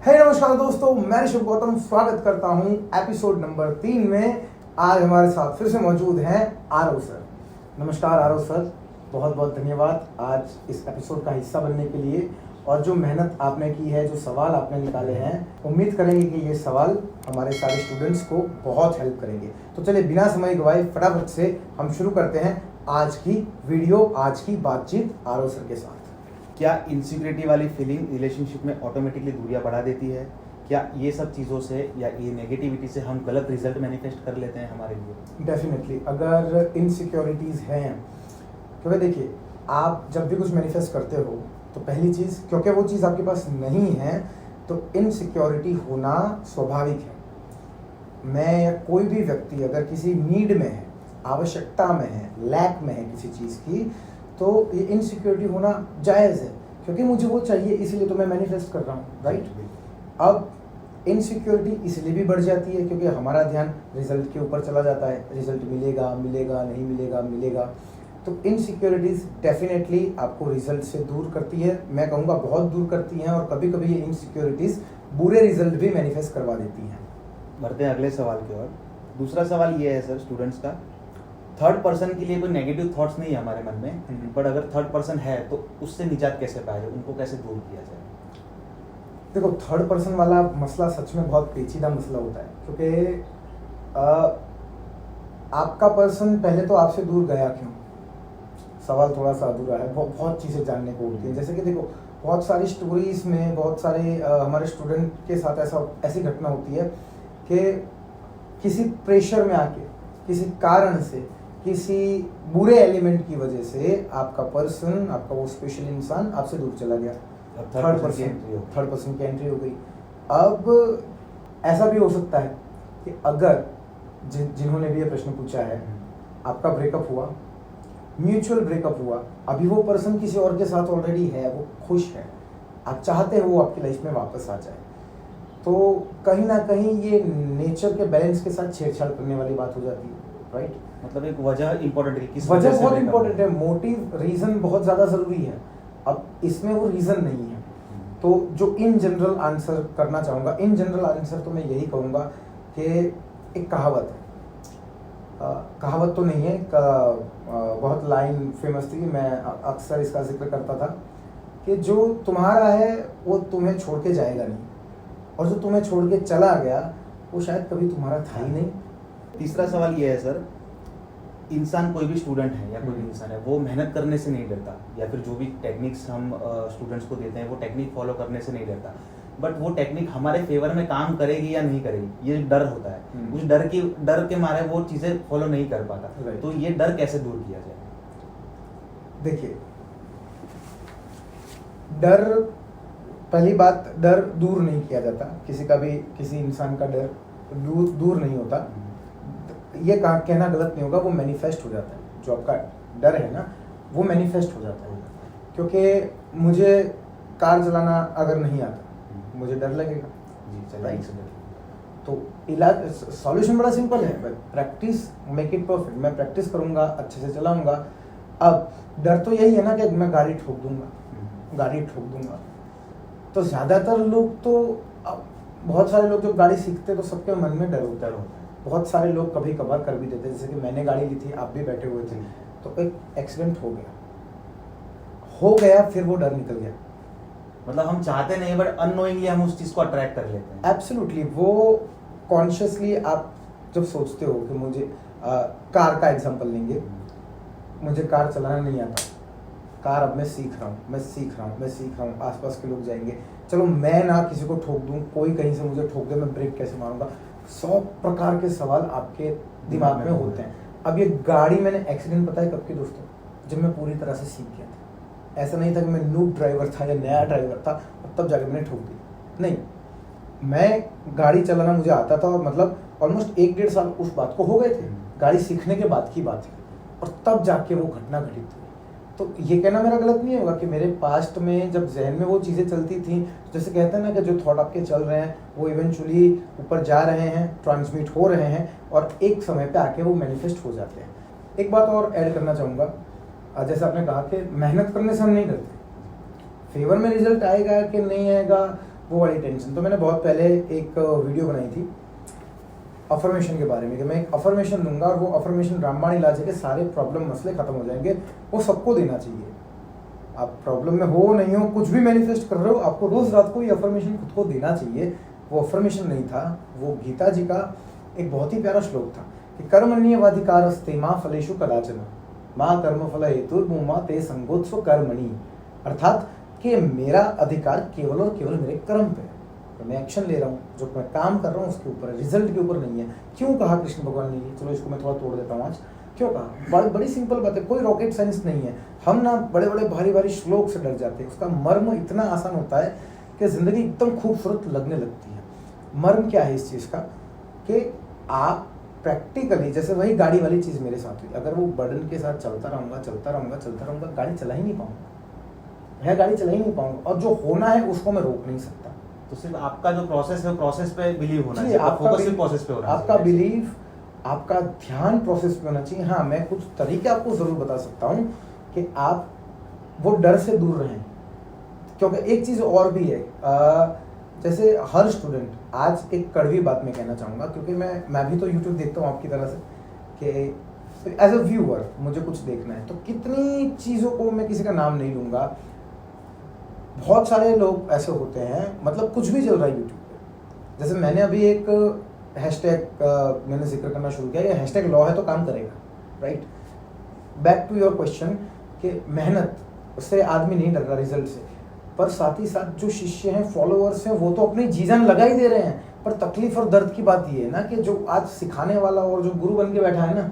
है नमस्कार दोस्तों, मैं ऋषभ गौतम स्वागत करता हूं एपिसोड नंबर 3 में। आज हमारे साथ फिर से मौजूद हैं आरव सर। नमस्कार आरव सर, बहुत बहुत धन्यवाद आज इस एपिसोड का हिस्सा बनने के लिए। और जो मेहनत आपने की है, जो सवाल आपने निकाले हैं, उम्मीद करेंगे कि ये सवाल हमारे सारे स्टूडेंट्स को बहुत हेल्प करेंगे। तो चलिए बिना समय गवाए फटाफट से हम शुरू करते हैं आज की वीडियो, आज की बातचीत आरव सर के साथ। क्या इनसिक्योरिटी वाली फीलिंग रिलेशनशिप में ऑटोमेटिकली दूरियां बढ़ा देती है? क्या ये सब चीज़ों से या ये नेगेटिविटी से हम गलत रिजल्ट मैनिफेस्ट कर लेते हैं हमारे लिए? डेफिनेटली, अगर इनसिक्योरिटीज़ हैं, क्योंकि देखिए आप जब भी कुछ मैनिफेस्ट करते हो तो पहली चीज़, क्योंकि वो चीज़ आपके पास नहीं है तो इनसिक्योरिटी होना स्वाभाविक है। मैं या कोई भी व्यक्ति अगर किसी नीड में है, आवश्यकता में है, लैक में है किसी चीज़ की, तो ये इनसिक्योरिटी होना जायज़ है, क्योंकि मुझे वो चाहिए, इसलिए तो मैं मैनिफेस्ट कर रहा हूँ, राइट। अब इनसिक्योरिटी इसलिए भी बढ़ जाती है क्योंकि हमारा ध्यान रिजल्ट के ऊपर चला जाता है। रिजल्ट मिलेगा मिलेगा, नहीं मिलेगा मिलेगा। तो इनसिक्योरिटीज़ डेफिनेटली आपको रिजल्ट से दूर करती है, मैं कहूँगा बहुत दूर करती हैं। और कभी कभी ये इनसिक्योरिटीज़ बुरे रिजल्ट भी मैनिफेस्ट करवा देती हैं। बढ़ते हैं अगले सवाल की ओर। दूसरा सवाल ये है सर स्टूडेंट्स का, थर्ड पर्सन के लिए कोई नेगेटिव थॉट्स नहीं है हमारे मन में, बट अगर थर्ड पर्सन है तो उससे निजात कैसे पाए, उनको कैसे दूर किया जाए? देखो, थर्ड पर्सन वाला मसला सच में बहुत पेचीदा मसला होता है, क्योंकि आपका पर्सन पहले तो आपसे दूर गया क्यों, सवाल थोड़ा सा अधूरा है। बहुत चीज़ें जानने को होती हैं। जैसे कि देखो, बहुत सारी स्टोरीज में बहुत सारे हमारे स्टूडेंट के साथ ऐसी घटना होती है कि किसी प्रेशर में आके, किसी कारण से, किसी बुरे एलिमेंट की वजह से आपका पर्सन, आपका वो स्पेशल इंसान आपसे दूर चला गया। थर्ड पर्सन की एंट्री हो गई। अब ऐसा भी हो सकता है कि अगर जिन्होंने भी ये प्रश्न पूछा है, आपका ब्रेकअप हुआ, म्यूचुअल ब्रेकअप हुआ, अभी वो पर्सन किसी और के साथ ऑलरेडी है, वो खुश है, आप चाहते हो वो आपकी लाइफ में वापस आ जाए, तो कहीं ना कहीं ये नेचर के बैलेंस के साथ छेड़छाड़ करने वाली बात हो जाती है, राइट। मतलब एक वजह इंपॉर्टेंट है, किस वजह बहुत इंपॉर्टेंट है, मोटिव, रीजन बहुत ज़्यादा ज़रूरी है। अब इसमें वो रीज़न नहीं है, तो जो इन जनरल आंसर करना चाहूँगा, इन जनरल आंसर तो मैं यही कहूँगा कि एक कहावत है, कहावत तो नहीं है, बहुत लाइन फेमस थी, मैं अक्सर इसका जिक्र करता था कि जो तुम्हारा है वो तुम्हें छोड़ के जाएगा नहीं, और जो तुम्हें छोड़ के चला गया वो शायद कभी तुम्हारा था ही नहीं। तीसरा सवाल ये है सर, इंसान कोई भी स्टूडेंट है या कोई भी इंसान है, वो मेहनत करने से नहीं डरता, या फिर जो भी टेक्निक्स हम स्टूडेंट्स को देते हैं वो टेक्निक फॉलो करने से नहीं डरता, बट वो टेक्निक हमारे फेवर में काम करेगी या नहीं करेगी, ये डर होता है। उस डर के मारे वो चीज़ें फॉलो नहीं कर पाता। तो ये डर कैसे दूर किया जाए? देखिए, डर, पहली बात, डर दूर नहीं किया जाता किसी का भी, किसी इंसान का डर दूर नहीं होता। ये कहना गलत नहीं होगा, वो मैनिफेस्ट हो जाता है। जो आपका डर है ना, वो मैनिफेस्ट हो जाता है। क्योंकि मुझे कार चलाना अगर नहीं आता, मुझे डर लगेगा जी, राइट। तो इलाज, सॉल्यूशन बड़ा सिंपल है, प्रैक्टिस मेक इट परफेक्ट। मैं प्रैक्टिस करूंगा, अच्छे से चलाऊंगा। अब डर तो यही है ना कि मैं गाड़ी ठोक दूंगा। तो ज़्यादातर लोग तो, बहुत सारे लोग जब गाड़ी सीखते हैं तो सबके मन में डर होता है। बहुत सारे लोग कभी कभार कर भी देते हैं, जैसे कि मैंने गाड़ी ली थी, आप भी बैठे हुए थे, तो एक एक्सीडेंट हो गया, फिर वो डर निकल गया। मतलब हम चाहते नहीं, बट अननोइंगली हम उस चीज़ को अट्रैक्ट कर लेते हैं। एब्सोल्युटली, वो कॉन्शियसली आप जब सोचते हो कि मुझे कार का एग्जांपल लेंगे, मुझे कार चलाना नहीं आता, कार अब मैं सीख रहा हूँ, आसपास के लोग जाएंगे, चलो मैं ना किसी को ठोक दूँ, कोई कहीं से मुझे ठोक दे, मैं ब्रेक कैसे मारूंगा, 100 प्रकार के सवाल आपके दिमाग में होते हैं। अब ये गाड़ी मैंने एक्सीडेंट, पता है कब की दोस्तों, जब मैं पूरी तरह से सीख गया था। ऐसा नहीं था कि मैं नूब ड्राइवर था या नया ड्राइवर था और तब जाकर मैंने ठोक दी, नहीं। मैं गाड़ी चलाना मुझे आता था, और मतलब ऑलमोस्ट 1-1.5 साल उस बात को हो गए थे, गाड़ी सीखने के बाद की बात है, और तब जाके वो घटना घटित हुई। तो ये कहना मेरा गलत नहीं होगा कि मेरे पास्ट में जब जहन में वो चीज़ें चलती थी, जैसे कहते हैं ना कि जो थॉट आपके चल रहे हैं वो इवेंचुअली ऊपर जा रहे हैं, ट्रांसमिट हो रहे हैं, और एक समय पे आके वो मैनिफेस्ट हो जाते हैं। एक बात और ऐड करना चाहूँगा, जैसे आपने कहा कि मेहनत करने से हम नहीं डरते, फेवर में रिजल्ट आएगा कि नहीं आएगा वो वाली टेंशन। तो मैंने बहुत पहले एक वीडियो बनाई थी अफर्मेशन के बारे में कि मैं एक अफर्मेशन दूंगा और वो अफर्मेशन रामबाण इलाज है कि सारे प्रॉब्लम मसले खत्म हो जाएंगे। वो सबको देना चाहिए, आप प्रॉब्लम में हो नहीं हो, कुछ भी मैनिफेस्ट कर रहे हो, आपको रोज रात को ये अफर्मेशन खुद को देना चाहिए। वो अफर्मेशन नहीं था, वो गीता जी का एक बहुत ही प्यारा श्लोक था कि कर्मण्येवाधिकारस्ते मा फलेषु कदाचन मा कर्मफल हेतुर्भूमा ते संगोत्स्व कर्मणि। अर्थात कि मेरा अधिकार केवल और केवल मेरे कर्म पे है, तो मैं एक्शन ले रहा हूँ, जो मैं काम कर रहा हूँ उसके ऊपर है, रिजल्ट के ऊपर नहीं है। क्यों कहा कृष्ण भगवान ने ये? चलो इसको मैं थोड़ा तोड़ देता हूँ आज। क्यों कहा? बड़ी सिंपल बात है, कोई रॉकेट साइंस नहीं है। हम ना बड़े बड़े भारी भारी श्लोक से डर जाते हैं, उसका मर्म इतना आसान होता है कि जिंदगी एकदम खूबसूरत लगने लगती है। मर्म क्या है इस चीज़ का कि आप प्रैक्टिकली, जैसे वही गाड़ी वाली चीज़ मेरे साथ हुई, अगर वो बर्डन के साथ चलता रहूँगा, गाड़ी चला ही नहीं पाऊंगा, मैं गाड़ी चला ही नहीं पाऊंगा, और जो होना है उसको मैं रोक नहीं सकता। तो सिर्फ आपका जो प्रोसेस है, प्रोसेस पे बिलीव होना चाहिए, आपका फोकस सिर्फ प्रोसेस पे होना चाहिए, आपका बिलीव, आपका ध्यान प्रोसेस पे होना चाहिए। हाँ, मैं कुछ तरीके आपको जरूर बता सकता हूँ कि आप वो डर से दूर रहें, क्योंकि एक चीज़ और भी है, जैसे हर स्टूडेंट, आज एक कड़वी बात मैं कहना चाहूँगा, क्योंकि मैं भी तो यूट्यूब देखता हूँ आपकी तरह से कि एज अ व्यूअर मुझे कुछ देखना है, तो कितनी चीज़ों को मैं किसी का नाम नहीं लूँगा, बहुत सारे लोग ऐसे होते हैं, मतलब कुछ भी चल रहा है यूट्यूब पे। जैसे मैंने अभी एक हैशटैग मैंने जिक्र करना शुरू किया, ये हैशटैग लॉ है तो काम करेगा, right. Back to your question कि मेहनत उससे आदमी नहीं डर रहा रिजल्ट से, पर साथ ही साथ जो शिष्य हैं, फॉलोअर्स हैं, वो तो अपनी जी जान लगा ही दे रहे हैं। पर तकलीफ और दर्द की बात ये है ना कि जो आज सिखाने वाला और जो गुरु बन के बैठा है ना,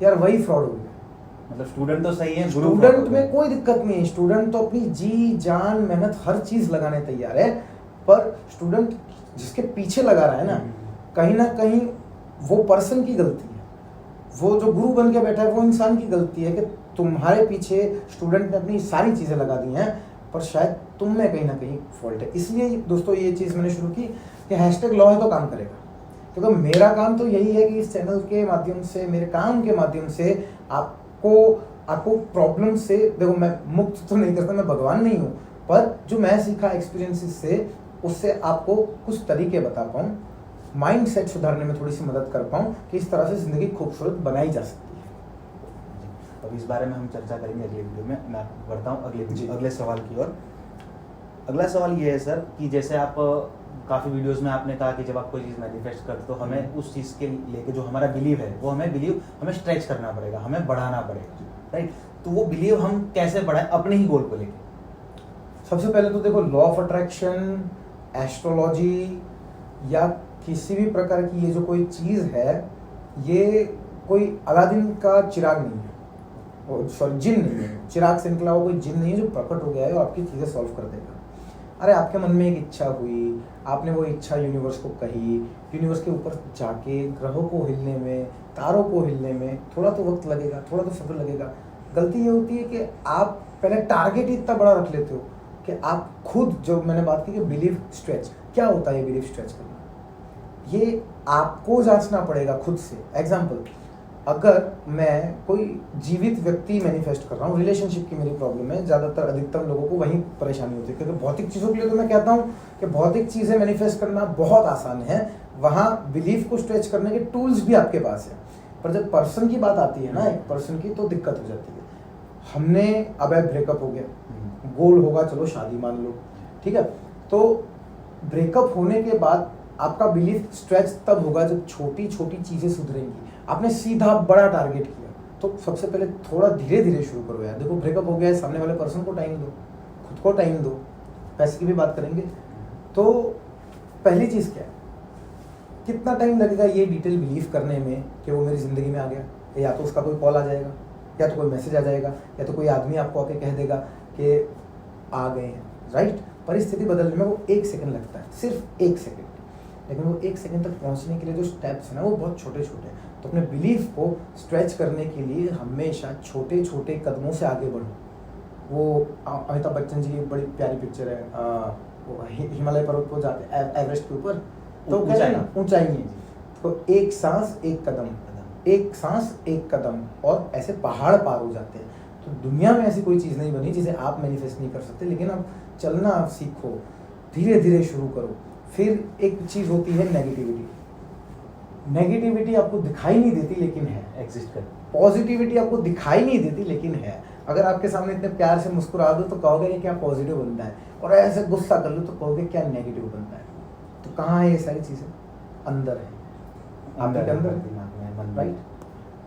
यार वही फ्रॉड हो गया। मतलब स्टूडेंट तो सही है, स्टूडेंट में कोई दिक्कत नहीं है, स्टूडेंट तो अपनी जी जान मेहनत हर चीज लगाने तैयार है, पर स्टूडेंट जिसके पीछे लगा रहा है ना कहीं वो पर्सन की गलती है, वो जो गुरु बन के बैठा है वो इंसान की गलती है कि तुम्हारे पीछे स्टूडेंट ने अपनी सारी चीजें लगा दी हैं, पर शायद तुम में कहीं ना कहीं फॉल्ट है। इसलिए दोस्तों ये चीज मैंने शुरू की कि हैशटैग लॉ है तो काम करेगा, क्योंकि मेरा काम तो यही है कि इस चैनल के माध्यम से, मेरे काम के माध्यम से आपको प्रॉब्लम से, देखो मैं मुक्त तो नहीं करता, मैं भगवान नहीं हूँ, पर जो मैं सीखा एक्सपीरियंसेस से, उससे आपको कुछ तरीके बता पाऊँ, माइंड सेट सुधारने में थोड़ी सी मदद कर पाऊँ कि इस तरह से ज़िंदगी खूबसूरत बनाई जा सकती है। अब इस बारे में हम चर्चा करेंगे अगले वीडियो में। मैं बढ़ता हूँ अगले सवाल की ओर। अगला सवाल ये है सर कि जैसे आप काफ़ी वीडियोस में आपने कहा कि जब आप कोई चीज़ मैनिफेस्ट करते तो हमें उस चीज़ के लेके जो हमारा बिलीव है वो हमें स्ट्रेच करना पड़ेगा, हमें बढ़ाना पड़ेगा, राइट। तो वो बिलीव हम कैसे बढ़ाएं अपने ही गोल को लेके? सबसे पहले तो देखो, लॉ ऑफ अट्रैक्शन, एस्ट्रोलॉजी या किसी भी प्रकार की ये जो कोई चीज़ है, ये कोई अलादीन का चिराग नहीं है, सॉरी जिन नहीं है, चिराग से निकला हुआ कोई जिन नहीं है जो प्रकट हो गया है और आपकी चीज़ें सॉल्व कर देगा। अरे आपके मन में एक इच्छा हुई, आपने वो इच्छा यूनिवर्स को कही, यूनिवर्स के ऊपर जाके ग्रहों को हिलने में, तारों को हिलने में थोड़ा तो वक्त लगेगा, थोड़ा तो सब्र लगेगा। गलती ये होती है कि आप पहले टारगेट ही इतना बड़ा रख लेते हो कि आप खुद, जो मैंने बात की कि बिलीफ स्ट्रेच, क्या होता है ये बिलीफ स्ट्रेच करना, ये आपको जांचना पड़ेगा खुद से। एग्जाम्पल, अगर मैं कोई जीवित व्यक्ति मैनिफेस्ट कर रहा हूँ, रिलेशनशिप की मेरी प्रॉब्लम है, ज़्यादातर अधिकतम लोगों को वही परेशानी होती है, क्योंकि भौतिक चीज़ों के लिए तो मैं कहता हूँ कि भौतिक चीज़ें मैनिफेस्ट करना बहुत आसान है, वहाँ बिलीफ को स्ट्रेच करने के टूल्स भी आपके पास है। पर जब पर्सन की बात आती है ना, एक पर्सन की, तो दिक्कत हो जाती है। हमने अब ब्रेकअप हो गया, गोल होगा चलो शादी मान लो, ठीक है, तो ब्रेकअप होने के बाद आपका बिलीफ स्ट्रेच तब होगा जब छोटी छोटी चीज़ें सुधरेंगी। आपने सीधा बड़ा टारगेट किया, तो सबसे पहले थोड़ा धीरे धीरे शुरू करो यार। देखो ब्रेकअप हो गया है, सामने वाले पर्सन को टाइम दो, खुद को टाइम दो, पैसे की भी बात करेंगे। तो पहली चीज़ क्या है, कितना टाइम लगेगा ये डिटेल बिलीव करने में कि वो मेरी ज़िंदगी में आ गया, या तो उसका कोई कॉल आ जाएगा, या तो कोई मैसेज आ जाएगा, या तो कोई आदमी आपको आके कह देगा कि आ गए हैं, राइट। परिस्थिति बदलने में वो 1 सेकंड लगता है, सिर्फ 1 सेकंड, लेकिन वो 1 सेकंड तक पहुंचने के लिए जो स्टेप्स हैं ना, वो बहुत छोटे छोटे हैं। तो अपने बिलीफ को स्ट्रेच करने के लिए हमेशा छोटे छोटे कदमों से आगे बढ़ो। वो अमिताभ बच्चन जी की बड़ी प्यारी पिक्चर है, वो हिमालय पर्वत को जाते एवरेस्ट के ऊपर, तो ऊंचाई है, तो एक सांस एक कदम, एक सांस एक कदम, और ऐसे पहाड़ पार हो जाते हैं। तो दुनिया में ऐसी कोई चीज़ नहीं बनी जिसे आप मैनिफेस्ट नहीं कर सकते, लेकिन अब चलना सीखो, धीरे धीरे शुरू करो। फिर एक चीज़ होती है नेगेटिविटी। नेगेटिविटी आपको दिखाई नहीं देती लेकिन है, एग्जिस्ट कर। पॉजिटिविटी आपको दिखाई नहीं देती लेकिन है। अगर आपके सामने इतने प्यार से मुस्कुरा दो तो कहोगे ये क्या पॉजिटिव बनता है, और ऐसे गुस्सा कर लो तो कहोगे क्या नेगेटिव बनता है। तो कहाँ है ये सारी चीज़ें? अंदर है, आपके अंदर है, दिमाग में, मन में। राइट।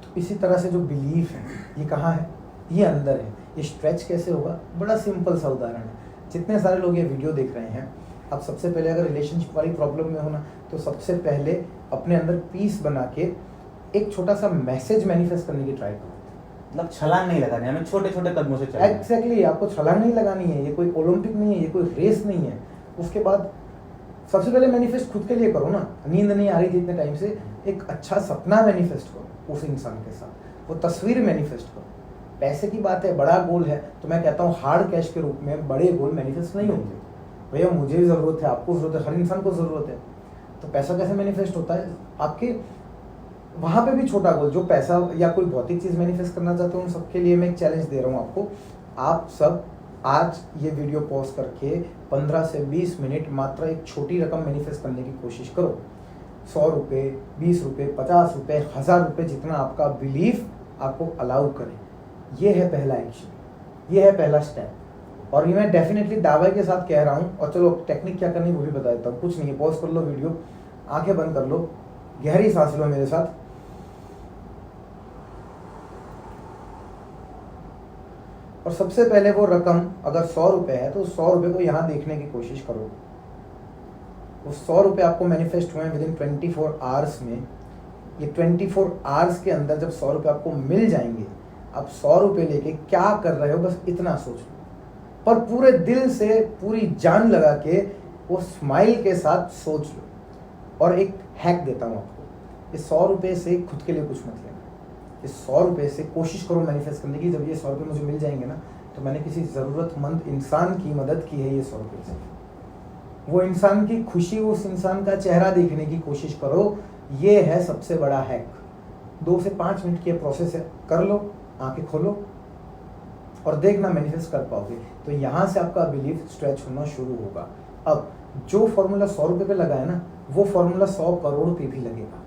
तो इसी तरह से जो बिलीफ है ये कहाँ है? ये अंदर है। ये स्ट्रेच कैसे होगा? बड़ा सिंपल सा उदाहरण है। जितने सारे लोग ये वीडियो देख रहे हैं, आप सबसे पहले अगर रिलेशनशिप वाली प्रॉब्लम में हो ना, तो सबसे पहले अपने अंदर पीस बना के एक छोटा सा मैसेज मैनिफेस्ट करने की ट्राई करो। मतलब छलांग नहीं लगानी, हमें छोटे छोटे कदमों से चलना है। एग्जैक्टली, आपको छलांग नहीं लगानी है। ये कोई ओलंपिक नहीं है, ये कोई रेस नहीं है। उसके बाद सबसे पहले मैनिफेस्ट खुद के लिए करो ना। नींद नहीं आ रही थी इतने टाइम से, एक अच्छा सपना मैनिफेस्ट करो उस इंसान के साथ, वो तस्वीर मैनिफेस्ट करो। पैसे की बात है, बड़ा गोल है, तो मैं कहता हूँ हार्ड कैश के रूप में बड़े गोल मैनिफेस्ट नहीं होते। भैया मुझे भी ज़रूरत है, आपको ज़रूरत है, हर इंसान को ज़रूरत है। तो पैसा कैसे मैनिफेस्ट होता है? आपके वहाँ पे भी छोटा गोल, जो पैसा या कोई भौतिक चीज़ मैनिफेस्ट करना चाहते हो, उन सबके लिए मैं एक चैलेंज दे रहा हूँ आपको। आप सब आज ये वीडियो पॉज करके 15 से 20 मिनट मात्र एक छोटी रकम मैनिफेस्ट करने की कोशिश करो। 100 रुपये, 20 रुपये, 50 रुपये, 1000 रुपये, जितना आपका बिलीफ आपको अलाउ करे। ये है पहला एक्शन, ये है पहला स्टेप। और ये मैं डेफिनेटली दावे के साथ कह रहा हूँ। और चलो टेक्निक क्या करनी वो भी बता देता हूँ। कुछ नहीं है, पॉज कर लो वीडियो, आंखें बंद कर लो, गहरी सांस लो मेरे साथ, और सबसे पहले वो रकम अगर 100 रुपये है तो 100 रुपये को यहाँ देखने की कोशिश करो। वो 100 रुपये आपको मैनिफेस्ट हुए विद इन 24 आवर्स में। ये 24 आवर्स के अंदर जब 100 रुपये आपको मिल जाएंगे, आप 100 रुपये लेके क्या कर रहे हो बस इतना सोच लो, पर पूरे दिल से पूरी जान लगा के वो स्माइल के साथ सोच लो। और एक हैक देता हूँ आपको, इस 100 रुपये से खुद के लिए कुछ मत लेना। इस 100 रुपये से कोशिश करो मैनिफेस्ट करने की, जब ये 100 रुपये मुझे मिल जाएंगे ना, तो मैंने किसी ज़रूरतमंद इंसान की मदद की है ये 100 रुपये से। वो इंसान की खुशी, उस इंसान का चेहरा देखने की कोशिश करो। ये है सबसे बड़ा हैक। 2 से 5 मिनट की प्रोसेस है, कर लो, आंखें खोलो और देखना मैनिफेस्ट कर पाओगे। तो यहाँ से आपका बिलीफ स्ट्रेच होना शुरू होगा। अब जो फॉर्मूला 100 रुपये पे लगा है ना, वो फॉर्मूला 100 करोड़ पे भी लगेगा।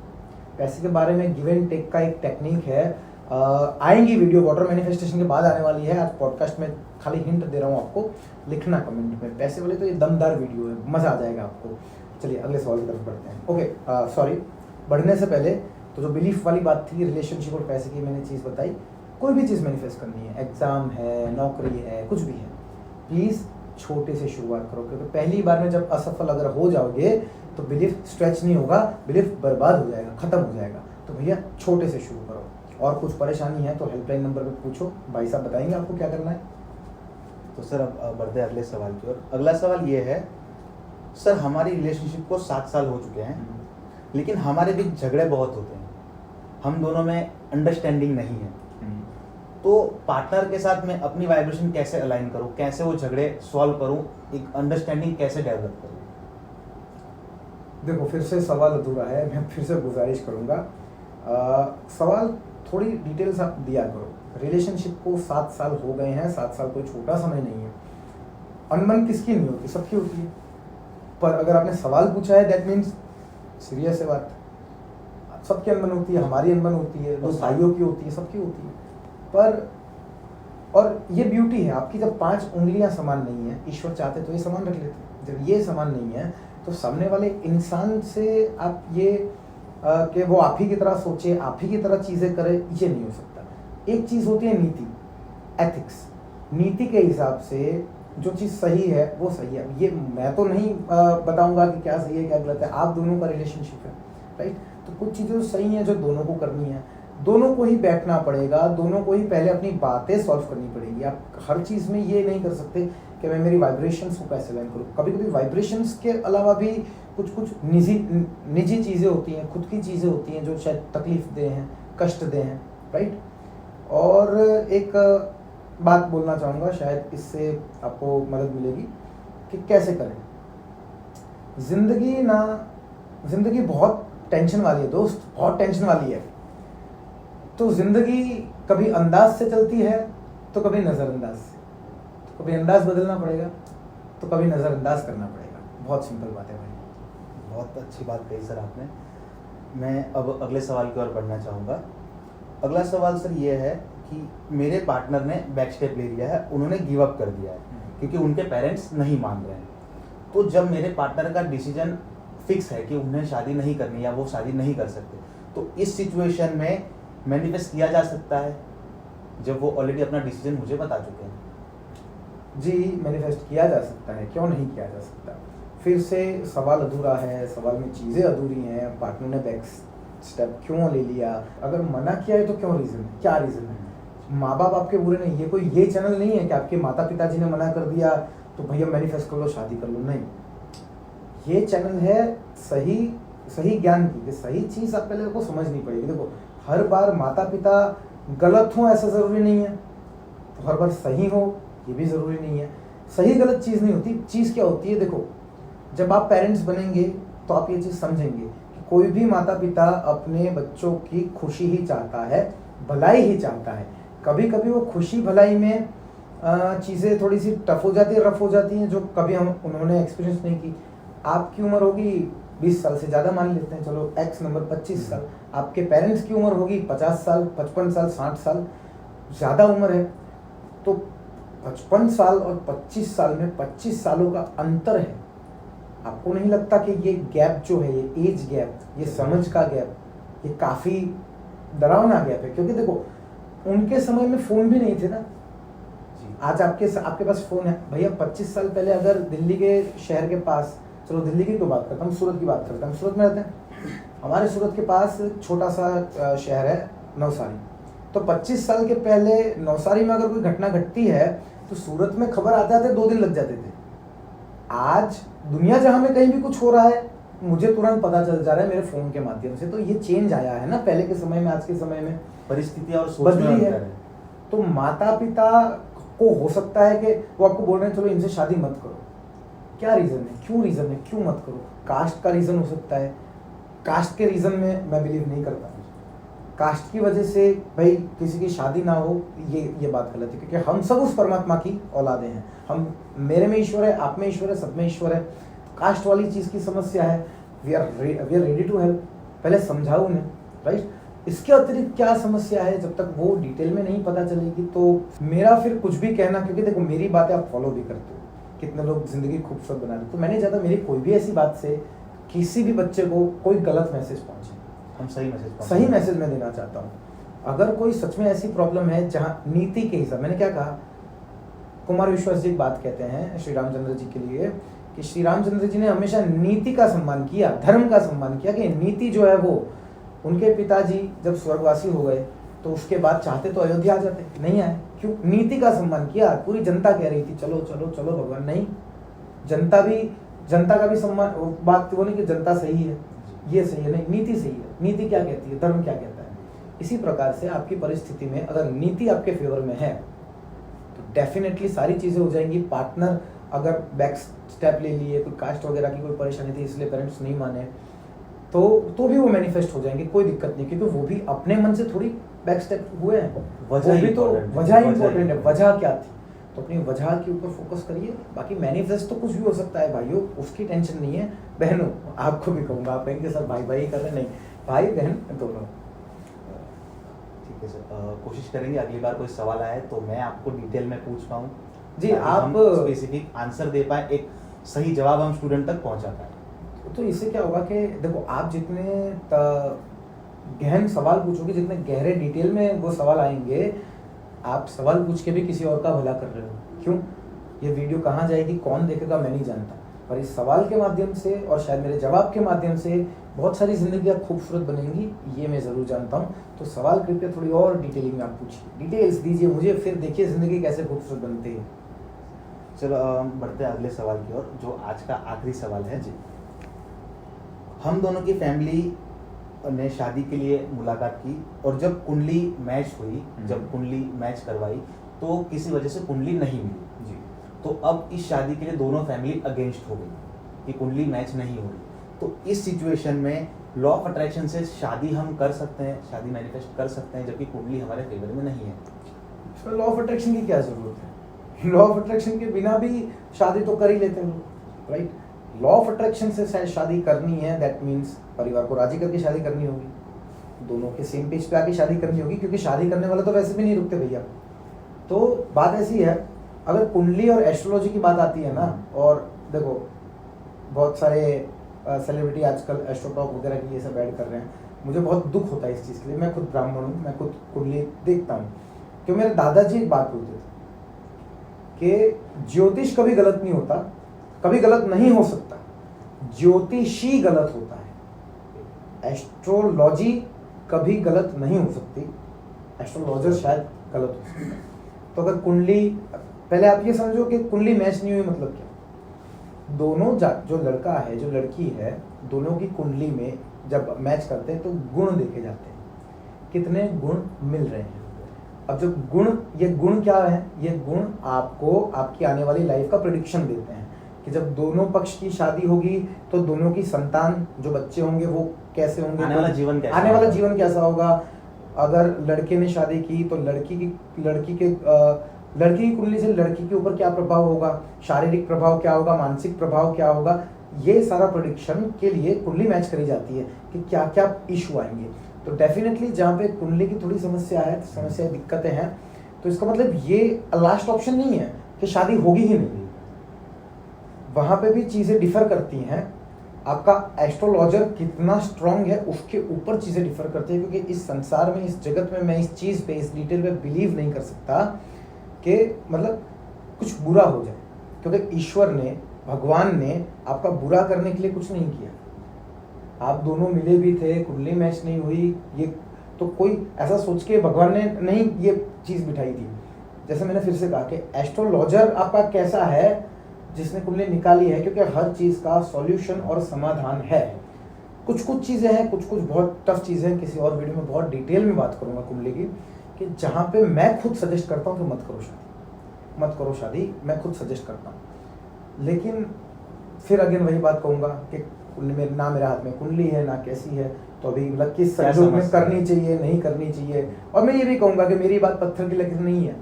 पैसे के बारे में गिव एंड टेक का एक टेक्निक है, आएंगी वीडियो वाटर मैनिफेस्टेशन के बाद आने वाली है। आज पॉडकास्ट में खाली हिंट दे रहा हूँ आपको, लिखना कमेंट में। पैसे वाले तो ये दमदार वीडियो है, मज़ा आ जाएगा आपको। चलिए अगले सवाल की तरफ बढ़ते हैं। ओके, सॉरी, बढ़ने से पहले तो जो बिलीफ वाली बात थी, रिलेशनशिप और पैसे की मैंने चीज़ बताई। कोई भी चीज़ मैनिफेस्ट करनी है, एग्ज़ाम है, नौकरी है, कुछ भी है, प्लीज़ छोटे से शुरुआत करो। क्योंकि पहली बार में जब असफल अगर हो जाओगे तो बिलीफ स्ट्रेच नहीं होगा, बिलीफ बर्बाद हो जाएगा, ख़त्म हो जाएगा। तो भैया छोटे से शुरू करो। और कुछ परेशानी है तो हेल्पलाइन नंबर पे पूछो, भाई साहब बताएंगे आपको क्या करना है। तो सर अब बढ़ते हैं अगले सवाल की ओर। अगला सवाल ये है, सर हमारी रिलेशनशिप को 7 साल हो चुके हैं, लेकिन हमारे बीच झगड़े बहुत होते हैं, हम दोनों में अंडरस्टैंडिंग नहीं है। तो पार्टनर के साथ मैं अपनी वाइब्रेशन कैसे अलाइन करूं, कैसे वो झगड़े सॉल्व करूं, एक अंडरस्टैंडिंग कैसे डेवलप करूं? देखो, फिर से सवाल अधूरा है, मैं फिर से गुजारिश करूंगा, सवाल थोड़ी डिटेल्स आप दिया करो। रिलेशनशिप को 7 साल हो गए हैं, 7 साल कोई छोटा समय नहीं है। अनबन किसकी नहीं होती, सबकी होती है। पर अगर आपने सवाल पूछा है दैट मीन्स सीरियस है बात। सबकी अनबन होती है, हमारी अनबन होती है, दो भाइयों की होती है, सबकी होती है। पर और ये ब्यूटी है आपकी, जब 5 उंगलियां समान नहीं है, ईश्वर चाहते तो ये समान रख लेते। जब ये समान नहीं है तो सामने वाले इंसान से आप ये कि वो आप ही की तरह सोचे, आप ही की तरह चीज़ें करे, ये नहीं हो सकता। एक चीज़ होती है नीति, एथिक्स। नीति के हिसाब से जो चीज़ सही है वो सही है। ये मैं तो नहीं बताऊंगा कि क्या सही है क्या गलत है, आप दोनों का रिलेशनशिप है, राइट। तो कुछ चीज़ें सही हैं जो दोनों को करनी है, दोनों को ही बैठना पड़ेगा, दोनों को ही पहले अपनी बातें सॉल्व करनी पड़ेगी। आप हर चीज़ में ये नहीं कर सकते कि मैं मेरी वाइब्रेशंस को कैसे लाइन करूँ। कभी कभी वाइब्रेशंस के अलावा भी कुछ निजी चीज़ें होती हैं, खुद की चीज़ें होती हैं जो शायद तकलीफ दे हैं, कष्ट दे हैं, राइट। और एक बात बोलना चाहूँगा, शायद इससे आपको मदद मिलेगी कि कैसे करें। ज़िंदगी बहुत टेंशन वाली है दोस्त, बहुत टेंशन वाली है। तो ज़िंदगी कभी अंदाज से चलती है तो कभी नज़रअंदाज से। तो कभी अंदाज बदलना पड़ेगा तो कभी नज़रअंदाज करना पड़ेगा। बहुत सिंपल बात है भाई। बहुत अच्छी बात कही सर आपने। मैं अब अगले सवाल की ओर बढ़ना चाहूँगा। अगला सवाल सर ये है कि मेरे पार्टनर ने बैक स्टेप ले लिया है, उन्होंने गिव अप कर दिया है क्योंकि उनके पेरेंट्स नहीं मान रहे हैं। तो जब मेरे पार्टनर का डिसीजन फिक्स है कि उन्हें शादी नहीं करनी या वो शादी नहीं कर सकते, तो इस सिचुएशन में मैनिफेस्ट किया जा सकता है जब वो ऑलरेडी अपना डिसीजन मुझे बता चुके हैं? जी, मैनिफेस्ट किया जा सकता है, क्यों नहीं किया जा सकता। फिर से सवाल अधूरा है, सवाल में चीज़ें अधूरी हैं। पार्टनर ने बैक स्टेप क्यों ले लिया, अगर मना किया है तो क्यों रीज़न है, क्या रीज़न है। माँ बाप आपके बुरे नहीं, ये कोई ये चैनल नहीं है कि आपके माता पिताजी ने मना कर दिया तो भैया मैनिफेस्ट कर लो, शादी कर लो, नहीं। ये चैनल है सही ज्ञान की, सही चीज़ आप पहले को समझनी पड़ेगी। देखो, हर बार माता पिता गलत हो ऐसा ज़रूरी नहीं है, तो हर बार सही हो ये भी ज़रूरी नहीं है। सही गलत चीज़ नहीं होती, चीज़ क्या होती है, देखो जब आप पेरेंट्स बनेंगे तो आप ये चीज़ समझेंगे कि कोई भी माता पिता अपने बच्चों की खुशी ही चाहता है, भलाई ही चाहता है। कभी कभी वो खुशी भलाई में चीज़ें थोड़ी सी टफ हो जाती है, रफ हो जाती हैं, जो कभी उन्होंने एक्सपीरियंस नहीं की। आपकी उम्र होगी 20 साल से ज़्यादा, मान लेते हैं, चलो एक्स नंबर 25 साल। आपके पेरेंट्स की उम्र होगी 50 साल, 55 साल, 60 साल, ज़्यादा उम्र है। तो 55 साल और 25 साल में 25 सालों का अंतर है। आपको नहीं लगता कि ये गैप जो है, ये एज गैप, ये समझ का गैप, ये काफ़ी डरावना गैप है? क्योंकि देखो, उनके समय में फ़ोन भी नहीं थे ना। आज आपके पास फ़ोन है भैया। 25 साल पहले अगर दिल्ली के शहर के पास, चलो दिल्ली की तो बात करता हूँ, सूरत की बात करता हूँ, सूरत में रहते हैं। हमारे सूरत के पास छोटा सा शहर है नवसारी। तो 25 साल के पहले नवसारी में अगर कोई घटना घटती है तो सूरत में खबर आते आते 2 दिन लग जाते थे। आज दुनिया जहाँ में कहीं भी कुछ हो रहा है, मुझे तुरंत पता चल जा रहा है मेरे फ़ोन के माध्यम से। तो ये चेंज आया है ना, पहले के समय में आज के समय में परिस्थितियाँ और सोच में बदली अंतर है। है। तो माता पिता को हो सकता है कि वो आपको बोल रहे हैं चलो इनसे शादी मत करो। क्या रीज़न है, क्यों रीज़न है, क्यों मत करो? कास्ट का रीज़न हो सकता है। कास्ट के रीज़न में मैं बिलीव नहीं करता। कास्ट की वजह से भाई किसी की शादी ना हो, ये बात गलत है, क्योंकि हम सब उस परमात्मा की औलादे हैं। हम, मेरे में ईश्वर है, आप में ईश्वर है, सब में ईश्वर है। कास्ट वाली चीज़ की समस्या है, we are ready to help. पहले समझाओ उन्हें, राइट। इसके अतिरिक्त क्या समस्या है, जब तक वो डिटेल में नहीं पता चलेगी तो मेरा फिर कुछ भी कहना, क्योंकि देखो मेरी बातें आप फॉलो भी करते हो, कितने लोग ज़िंदगी खूबसूरत बना रहे, तो मैंने ज़्यादा मेरी कोई भी ऐसी बात से किसी भी बच्चे को कोई गलत मैसेज पहुँचे, हम सही मैसेज मैं देना चाहता हूँ। अगर कोई सच में ऐसी प्रॉब्लम है जहाँ नीति के हिसाब, मैंने क्या कहा, कुमार विश्वास जी एक बात कहते हैं श्री रामचंद्र जी के लिए कि श्री रामचंद्र जी ने हमेशा नीति का सम्मान किया, धर्म का सम्मान किया, कि नीति जो है वो, उनके पिताजी जब स्वर्गवासी हो गए तो उसके बाद चाहते तो अयोध्या आ जाते, नहीं आए, क्यों? नीति का सम्मान किया। पूरी जनता कह रही थी चलो चलो चलो भगवान, नहीं, जनता का भी सम्मान, बात वो नहीं कि जनता सही है, ये सही है, नहीं, नीति सही है। नीति क्या कहती है, धर्म क्या कहता है। इसी प्रकार से आपकी परिस्थिति में अगर नीति आपके फेवर में है तो डेफिनेटली सारी चीज़ें हो जाएंगी। पार्टनर अगर बैक स्टेप ले लिए, कोई कास्ट वगैरह की कोई परेशानी थी इसलिए पेरेंट्स नहीं माने, तो भी वो मैनिफेस्ट हो जाएंगे, कोई दिक्कत नहीं, क्योंकि वो भी अपने मन से थोड़ी बैक स्टेप हुए हैं। वजह भी तो important है। वजह इंपॉर्टेंट है, वजह क्या थी, तो अपनी वजह के ऊपर फोकस करिए। बाकी मैनिफेस्ट तो कुछ भी हो सकता है भाइयों, उसकी टेंशन नहीं है। बहनों, आपको भी कहूँगा, आप कहेंगे सर भाई भाई कर रहे, नहीं, भाई बहन दोनों। ठीक है सर, कोशिश करेंगे अगली बार कोई सवाल आए तो मैं आपको डिटेल में पूछ पाऊँ जी, ताकि आप हम स्पेसिफिक आंसर दे पाए, एक सही जवाब हम स्टूडेंट तक पहुंचा पाए। तो इससे क्या होगा कि देखो, आप जितने गहन सवाल पूछोगे, जितने गहरे डिटेल में वो सवाल आएंगे, आप सवाल पूछ के भी किसी और का भला कर रहे हो। क्यों? ये वीडियो कहाँ जाएगी, कौन देखेगा, मैं नहीं जानता, पर इस सवाल के माध्यम से और शायद मेरे जवाब के माध्यम से बहुत सारी जिंदगियाँ खूबसूरत बनेंगी, ये मैं ज़रूर जानता हूँ। तो सवाल कृपया थोड़ी और डिटेलिंग में आप पूछिए, डिटेल्स दीजिए मुझे, फिर देखिए ज़िंदगी कैसे खूबसूरत बनती है। चलो बढ़ते हैं अगले सवाल की ओर, जो आज का आखिरी सवाल है। जी, हम दोनों की फैमिली ने शादी के लिए मुलाकात की और जब कुंडली मैच हुई, जब कुंडली मैच करवाई तो किसी वजह से कुंडली नहीं मिली जी, तो अब इस शादी के लिए दोनों फैमिली अगेंस्ट हो गई कि कुंडली मैच नहीं हो रही। तो इस सिचुएशन में लॉ ऑफ अट्रैक्शन से शादी हम कर सकते हैं, शादी मैनिफेस्ट कर सकते हैं, जबकि कुंडली हमारे फेवर में नहीं है। लॉ ऑफ अट्रैक्शन की क्या ज़रूरत है? लॉ ऑफ अट्रैक्शन के बिना भी शादी तो कर ही लेते हैं लोग, राइट। लॉ ऑफ अट्रैक्शन से शायद शादी करनी है, दैट मीन्स परिवार को राजी करके शादी करनी होगी, दोनों के सेम पेज पे आके शादी करनी होगी, क्योंकि शादी करने वाले तो वैसे भी नहीं रुकते भैया। तो बात ऐसी है, अगर कुंडली और एस्ट्रोलॉजी की बात आती है ना, और देखो बहुत सारे सेलिब्रिटी आजकल एस्ट्रोटॉक वगैरह की ये सब ऐड कर रहे हैं, मुझे बहुत दुख होता है इस चीज़ के लिए। मैं खुद ब्राह्मण हूँ, मैं खुद कुंडली देखता हूँ, क्योंकि मेरे दादाजी एक बात बोलते थे कि ज्योतिष कभी गलत नहीं होता, कभी गलत नहीं हो सकता, ज्योतिषी गलत होता है, एस्ट्रोलॉजी कभी गलत नहीं हो सकती, एस्ट्रोलॉजर शायद गलत हो सकता है। तो अगर कुंडली, पहले आप ये समझो कि कुंडली मैच नहीं हुई मतलब क्या, दोनों जो लड़का है जो लड़की है, दोनों की कुंडली में जब मैच करते हैं तो गुण देखे जाते हैं, कितने गुण मिल रहे हैं। अब जो गुण, ये गुण क्या है, ये गुण आपको आपकी आने वाली लाइफ का प्रेडिक्शन देते हैं कि जब दोनों पक्ष की शादी होगी तो दोनों की संतान, जो बच्चे होंगे वो कैसे होंगे, आने वाला जीवन कैसा होगा। अगर लड़के ने शादी की तो लड़की की कुंडली से लड़की के ऊपर क्या प्रभाव होगा, शारीरिक प्रभाव क्या होगा, मानसिक प्रभाव क्या होगा, ये सारा प्रेडिक्शन के लिए कुंडली मैच करी जाती है कि क्या क्या इशू आएंगे। तो डेफिनेटली जहाँ पे कुंडली की थोड़ी समस्या है, दिक्कतें हैं, तो इसका मतलब ये लास्ट ऑप्शन नहीं है कि शादी होगी ही नहीं। वहां पे भी चीजें डिफर करती हैं, आपका एस्ट्रोलॉजर कितना स्ट्रांग है उसके ऊपर चीजें डिफर करती है, क्योंकि इस संसार में, इस जगत में मैं इस चीज पे, इस डिटेल पे बिलीव नहीं कर सकता कि मतलब कुछ बुरा हो जाए, क्योंकि ईश्वर ने, भगवान ने आपका बुरा करने के लिए कुछ नहीं किया। आप दोनों मिले भी थे, कुंडली मैच नहीं हुई, ये तो कोई ऐसा सोच के भगवान ने नहीं ये चीज बिठाई थी। जैसे मैंने फिर से कहा कि एस्ट्रोलॉजर आपका कैसा है जिसने कुंडली निकाली है, क्योंकि हर चीज का सॉल्यूशन और समाधान है। कुछ चीजें हैं, कुछ बहुत टफ चीजें हैं, किसी और वीडियो में बहुत डिटेल में बात करूंगा कुंडली की, कि जहां पे मैं खुद सजेस्ट करता हूं कि मत करो शादी, मैं खुद सजेस्ट करता हूं। लेकिन फिर अगेन वही बात कहूंगा कि कुंडली में ना मेरे हाथ में कुंडली है ना कैसी है, तो अभी मतलब किस संजोग में करनी चाहिए नहीं करनी चाहिए। और मैं ये भी कहूंगा कि मेरी बात पत्थर की लकीर नहीं है।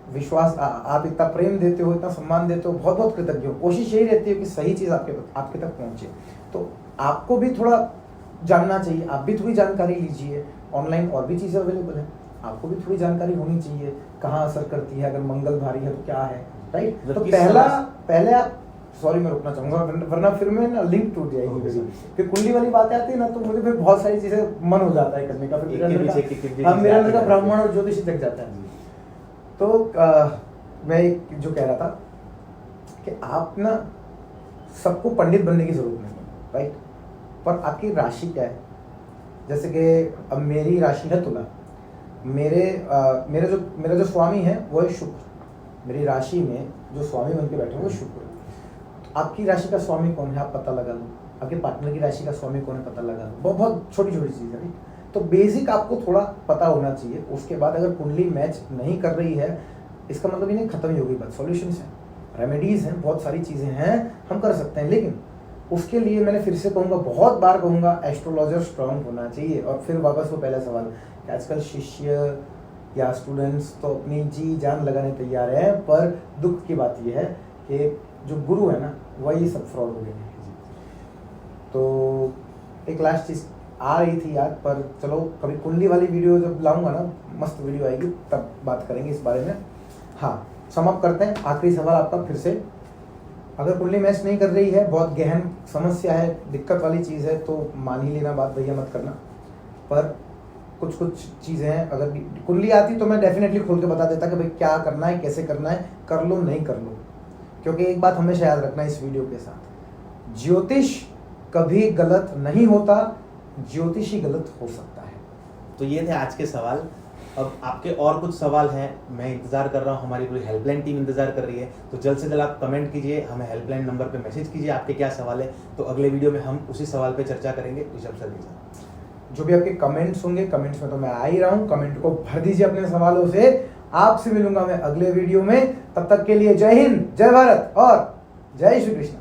विश्वास, आप इतना प्रेम देते हो, इतना सम्मान देते हो, बहुत बहुत कृतज्ञ हो। कोशिश यही रहती है कि सही चीज आपके तक पहुंचे। तो आपको भी थोड़ा जानना चाहिए, आप भी थोड़ी जानकारी लीजिए। ऑनलाइन और भी चीजें अवेलेबल है, आपको भी थोड़ी जानकारी होनी चाहिए, कहाँ असर करती है, अगर मंगल भारी है तो क्या है, राइट। तो पहले आप, सॉरी मैं रुकना चाहूंगा वरना फिर मैं ना लिंक टूट जाएगी मेरी, फिर कुंडली वाली बातें आती है ना, तो मुझे फिर बहुत सारी चीजें मन हो जाता है करने का, फिर मेरा अंदर का ब्राह्मण और ज्योतिषी जग जाता है। तो मैं जो कह रहा था कि आप ना, सबको पंडित बनने की जरूरत नहीं है, राइट। पर आपकी राशि क्या है, जैसे कि अब मेरी राशि है तुला, मेरा जो स्वामी है वो है शुक्र, मेरी राशि में जो स्वामी बन के बैठे हैं वो शुक्र। तो आपकी राशि का स्वामी कौन है आप पता लगा लो, आपके पार्टनर की राशि का स्वामी कौन है पता लगा लो, बहुत छोटी छोटी चीज़ है। तो बेसिक आपको थोड़ा पता होना चाहिए। उसके बाद अगर कुंडली मैच नहीं कर रही है, इसका मतलब ही नहीं खत्म ही होगी बात। सॉल्यूशंस हैं, रेमेडीज हैं, बहुत सारी चीज़ें हैं, हम कर सकते हैं। लेकिन उसके लिए मैंने फिर से कहूँगा, बहुत बार कहूँगा, एस्ट्रोलॉजर स्ट्रांग होना चाहिए। और फिर वापस वो पहला सवाल कि आजकल शिष्य या स्टूडेंट्स तो अपनी जी जान लगाने तैयार है, पर दुख की बात यह है कि जो गुरु है ना, वही सब फ्रॉड हो गए हैं। तो एक लास्ट चीज़ आ रही थी याद, पर चलो कभी कुंडली वाली वीडियो जब लाऊंगा ना, मस्त वीडियो आएगी, तब बात करेंगे इस बारे में। हाँ, समाप्त करते हैं। आखिरी सवाल आपका फिर से, अगर कुंडली मैच नहीं कर रही है, बहुत गहन समस्या है, दिक्कत वाली चीज़ है, तो मान ही लेना बात, भैया मत करना। पर कुछ चीज़ें हैं, अगर कुंडली आती तो मैं डेफिनेटली खोल के बता देता कि भाई क्या करना है, कैसे करना है, कर लो नहीं कर लो। क्योंकि एक बात हमेशा याद रखना इस वीडियो के साथ, ज्योतिष कभी गलत नहीं होता, ज्योतिष ही गलत हो सकता है। तो ये थे आज के सवाल। अब आपके और कुछ सवाल हैं, मैं इंतजार कर रहा हूँ, हमारी पूरी हेल्पलाइन टीम इंतजार कर रही है। तो जल्द से जल्द आप कमेंट कीजिए, हमें हेल्पलाइन नंबर पे मैसेज कीजिए आपके क्या सवाल है। तो अगले वीडियो में हम उसी सवाल पे चर्चा करेंगे ऋषभ सर के साथ। जो भी आपके कमेंट्स होंगे, कमेंट्स में तो मैं आ ही रहा हूँ, कमेंट को भर दीजिए अपने सवालों से। आपसे मिलूंगा मैं अगले वीडियो में, तब तक के लिए जय हिंद, जय भारत और जय श्री कृष्ण।